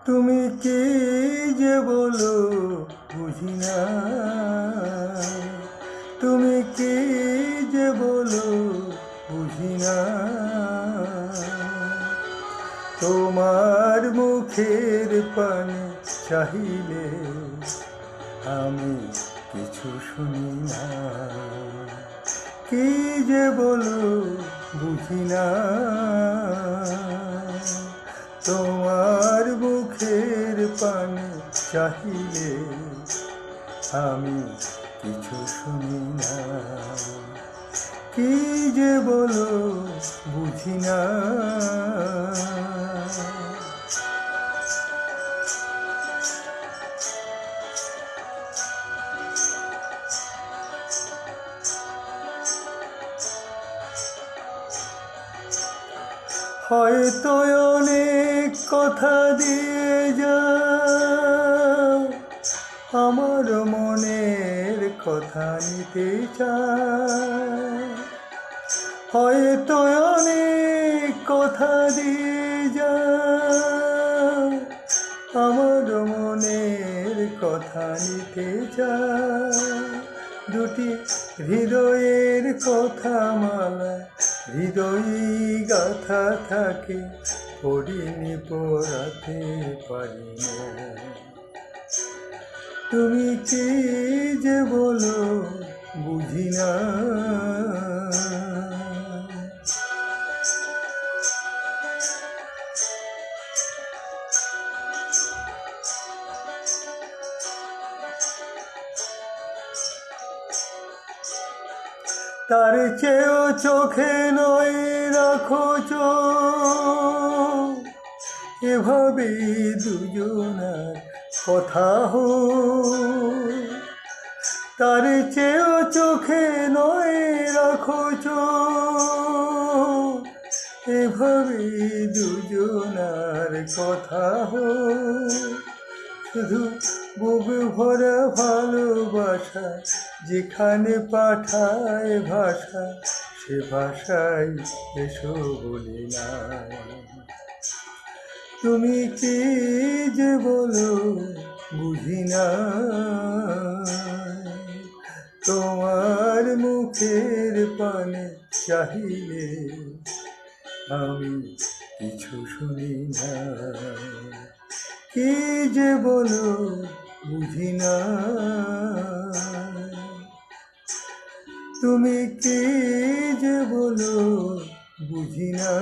তুমি কি যে বলো বুঝি না, তুমি কি যে বলো বুঝি না। তোমার মুখের পানে চাহিলে আমি কিছু শুনি না। কি যে বলো বুঝি না, তোমার মুখের পানে চাহিলে আমি কিছু শুনি না। কি যে বলো বুঝি না। হয়তো অনেক কথা দিয়ে যাও, আমার মনের কথা নিতে চাও। হয়তো অনেক কথা দিয়ে যাও, আমার মনের কথা নিতে চাও। দুটি হৃদয়ের কথা মালা হৃদয়ে গাথা থাকে, পড়িনি পড়াতে পারি না। তুমি কি যে বলো বুঝি না। তার চেয়েও চোখে নয় রাখো চোখ, এভাবেই দুজনার কথা হোক। তার চেয়েও চোখে নয় রাখো চোখ, এভাবেই দুজনার কথা হোক। শুধু বুক ভরা ভালোবাসা যেখানে পাঠায় ভাষা, সে ভাষায় এসো বলি না। তুমি কি যে বলো বুঝি না। তোমার মুখের পানে চাহিলে আমি কিছু শুনি না। কি যে বলো বুঝি না। তুমি কি যে বলো বুঝি না।